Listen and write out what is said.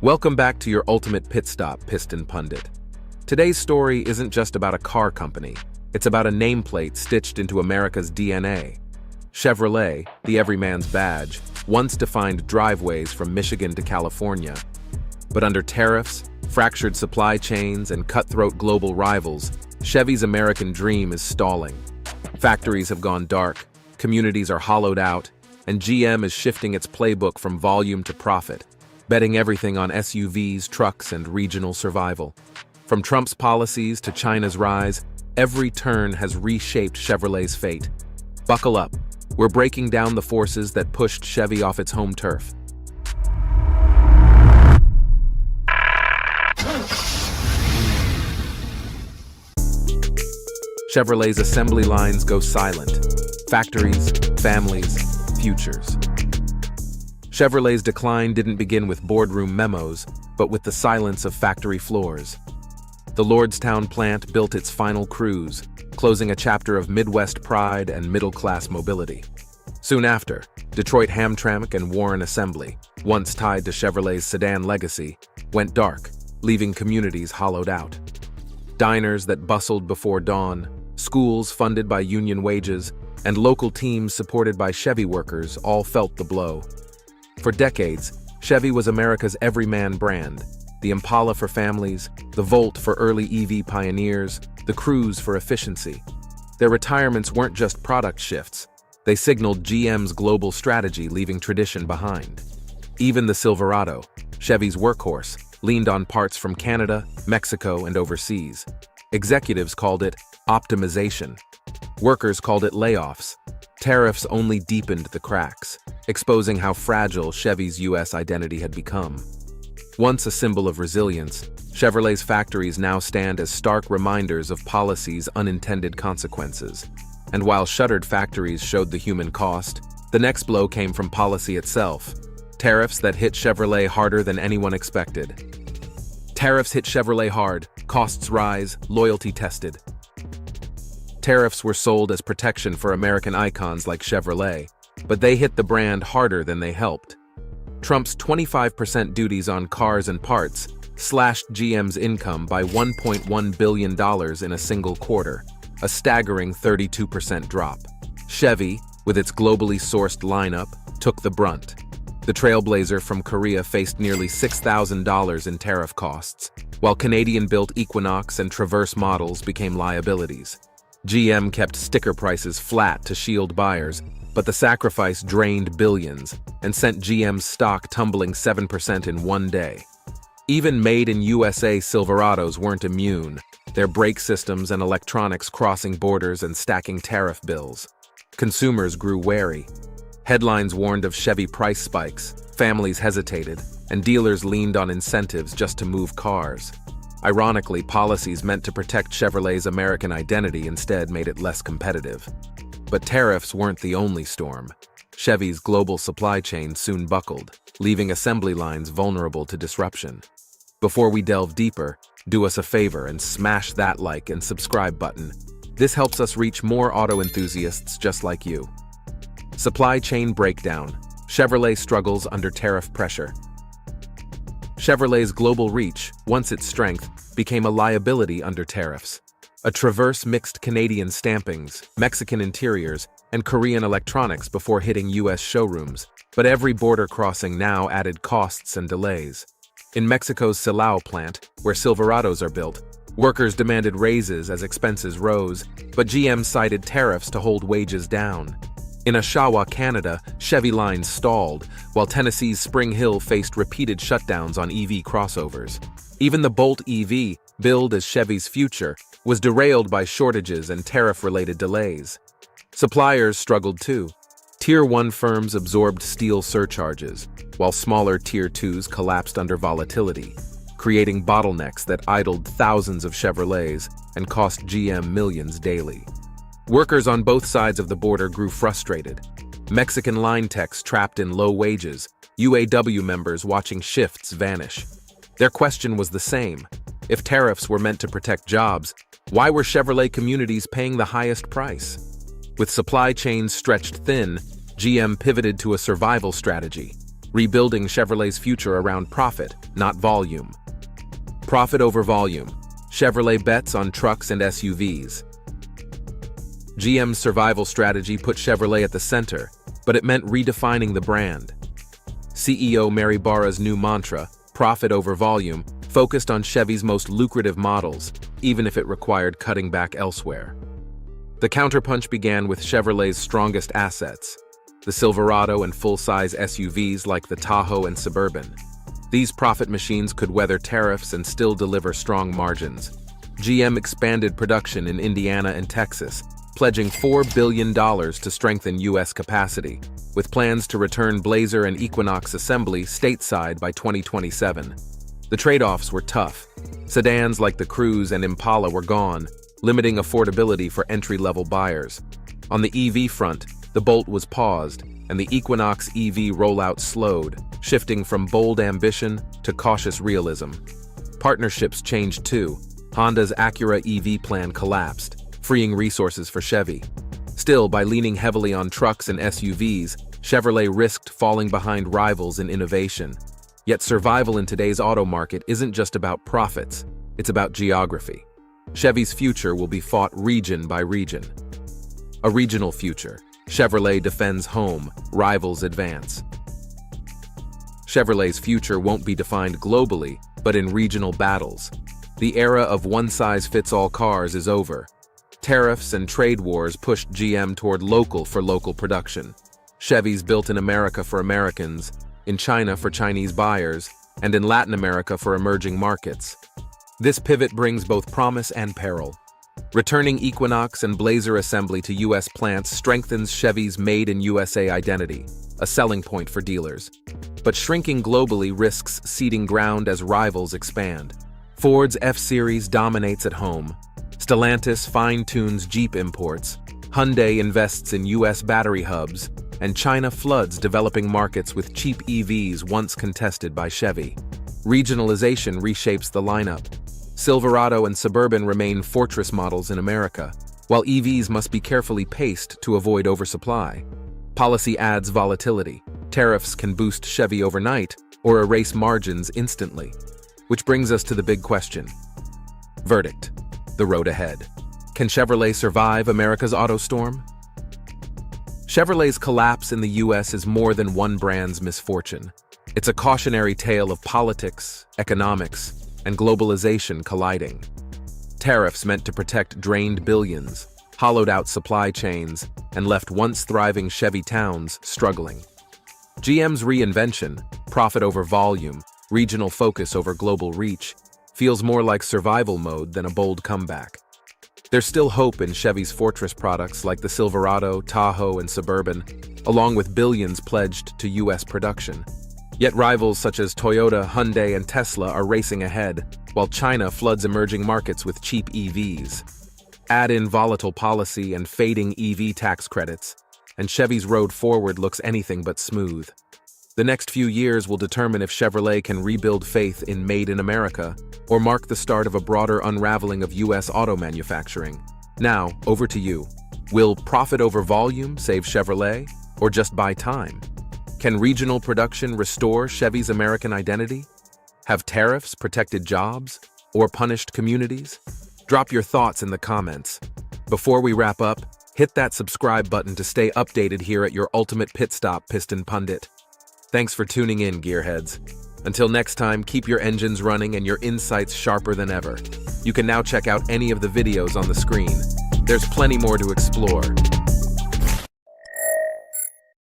Welcome back to your ultimate pit stop, Piston Pundit. Today's story isn't just about a car company, it's about a nameplate stitched into America's DNA. Chevrolet, the everyman's badge, once defined driveways from Michigan to California. But under tariffs, fractured supply chains, and cutthroat global rivals, Chevy's American dream is stalling. Factories have gone dark, communities are hollowed out, and GM is shifting its playbook from volume to profit, betting everything on SUVs, trucks, and regional survival. From Trump's policies to China's rise, every turn has reshaped Chevrolet's fate. Buckle up. We're breaking down the forces that pushed Chevy off its home turf. Chevrolet's assembly lines go silent. Factories, families, futures. Chevrolet's decline didn't begin with boardroom memos, but with the silence of factory floors. The Lordstown plant built its final cruise, closing a chapter of Midwest pride and middle-class mobility. Soon after, Detroit Hamtramck and Warren Assembly, once tied to Chevrolet's sedan legacy, went dark, leaving communities hollowed out. Diners that bustled before dawn, schools funded by union wages, and local teams supported by Chevy workers all felt the blow. For decades, Chevy was America's everyman brand, the Impala for families, the Volt for early EV pioneers, the Cruze for efficiency. Their retirements weren't just product shifts, they signaled GM's global strategy, leaving tradition behind. Even the Silverado, Chevy's workhorse, leaned on parts from Canada, Mexico, and overseas. Executives called it optimization. Workers called it layoffs. Tariffs only deepened the cracks, exposing how fragile Chevy's U.S. identity had become. Once a symbol of resilience, Chevrolet's factories now stand as stark reminders of policy's unintended consequences. And while shuttered factories showed the human cost, the next blow came from policy itself. Tariffs that hit Chevrolet harder than anyone expected. Tariffs hit Chevrolet hard, costs rise, loyalty tested. Tariffs were sold as protection for American icons like Chevrolet, but they hit the brand harder than they helped. Trump's 25% duties on cars and parts slashed GM's income by $1.1 billion in a single quarter, a staggering 32% drop. Chevy, with its globally sourced lineup, took the brunt. The Trailblazer from Korea faced nearly $6,000 in tariff costs, while Canadian-built Equinox and Traverse models became liabilities. GM kept sticker prices flat to shield buyers, but the sacrifice drained billions and sent GM's stock tumbling 7% in one day. Even made-in-USA Silverados weren't immune, their brake systems and electronics crossing borders and stacking tariff bills. Consumers grew wary. Headlines warned of Chevy price spikes, families hesitated, and dealers leaned on incentives just to move cars. Ironically, policies meant to protect Chevrolet's American identity instead made it less competitive. But tariffs weren't the only storm. Chevy's global supply chain soon buckled, leaving assembly lines vulnerable to disruption. Before we delve deeper, do us a favor and smash that like and subscribe button. This helps us reach more auto enthusiasts just like you. Supply chain breakdown. Chevrolet struggles under tariff pressure. Chevrolet's global reach, once its strength, became a liability under tariffs. A Traverse mixed Canadian stampings, Mexican interiors, and Korean electronics before hitting U.S. showrooms, but every border crossing now added costs and delays. In Mexico's Silao plant, where Silverados are built, workers demanded raises as expenses rose, but GM cited tariffs to hold wages down. In Oshawa, Canada, Chevy lines stalled, while Tennessee's Spring Hill faced repeated shutdowns on EV crossovers. Even the Bolt EV, billed as Chevy's future, was derailed by shortages and tariff-related delays. Suppliers struggled too. Tier 1 firms absorbed steel surcharges, while smaller Tier 2s collapsed under volatility, creating bottlenecks that idled thousands of Chevrolets and cost GM millions daily. Workers on both sides of the border grew frustrated. Mexican line techs trapped in low wages, UAW members watching shifts vanish. Their question was the same. If tariffs were meant to protect jobs, why were Chevrolet communities paying the highest price? With supply chains stretched thin, GM pivoted to a survival strategy. rebuilding Chevrolet's future around profit, not volume. Profit over volume. Chevrolet bets on trucks and SUVs. GM's survival strategy put Chevrolet at the center, but it meant redefining the brand. CEO Mary Barra's new mantra, profit over volume, focused on Chevy's most lucrative models, even if it required cutting back elsewhere. The counterpunch began with Chevrolet's strongest assets, the Silverado and full-size SUVs like the Tahoe and Suburban. These profit machines could weather tariffs and still deliver strong margins. GM expanded production in Indiana and Texas, pledging $4 billion to strengthen U.S. capacity, with plans to return Blazer and Equinox assembly stateside by 2027. The trade-offs were tough. Sedans like the Cruze and Impala were gone, limiting affordability for entry-level buyers. On the EV front, the Bolt was paused, and the Equinox EV rollout slowed, shifting from bold ambition to cautious realism. Partnerships changed too. Honda's Acura EV plan collapsed, freeing resources for Chevy. Still, by leaning heavily on trucks and SUVs, Chevrolet risked falling behind rivals in innovation. Yet survival in today's auto market isn't just about profits, it's about geography. Chevy's future will be fought region by region. A regional future. Chevrolet defends home, rivals advance. Chevrolet's future won't be defined globally, but in regional battles. The era of one-size-fits-all cars is over. Tariffs and trade wars pushed GM toward local production. Chevy's built in America for Americans, in China for Chinese buyers, and in Latin America for emerging markets. This pivot brings both promise and peril. Returning Equinox and Blazer assembly to U.S. plants strengthens Chevy's Made in USA identity, a selling point for dealers. But shrinking globally risks ceding ground as rivals expand. Ford's F-Series dominates at home. Stellantis fine-tunes Jeep imports. Hyundai invests in U.S. battery hubs, and China floods developing markets with cheap EVs once contested by Chevy. Regionalization reshapes the lineup. Silverado and Suburban remain fortress models in America, while EVs must be carefully paced to avoid oversupply. Policy adds volatility. Tariffs can boost Chevy overnight or erase margins instantly. Which brings us to the big question. Verdict: the road ahead. Can Chevrolet survive America's auto storm? Chevrolet's collapse in the U.S. is more than one brand's misfortune. It's a cautionary tale of politics, economics, and globalization colliding. Tariffs meant to protect drained billions, hollowed out supply chains, and left once thriving Chevy towns struggling. GM's reinvention, profit over volume, regional focus over global reach, feels more like survival mode than a bold comeback. There's still hope in Chevy's fortress products like the Silverado, Tahoe, and Suburban, along with billions pledged to U.S. production. Yet rivals such as Toyota, Hyundai, and Tesla are racing ahead, while China floods emerging markets with cheap EVs. Add in volatile policy and fading EV tax credits, and Chevy's road forward looks anything but smooth. The next few years will determine if Chevrolet can rebuild faith in Made in America or mark the start of a broader unraveling of U.S. auto manufacturing. Now, over to you. Will profit over volume save Chevrolet, or just buy time? Can regional production restore Chevy's American identity? Have tariffs protected jobs or punished communities? Drop your thoughts in the comments. Before we wrap up, hit that subscribe button to stay updated here at your ultimate pit stop, Piston Pundit. Thanks for tuning in, gearheads. Until next time, keep your engines running and your insights sharper than ever. You can now check out any of the videos on the screen. There's plenty more to explore.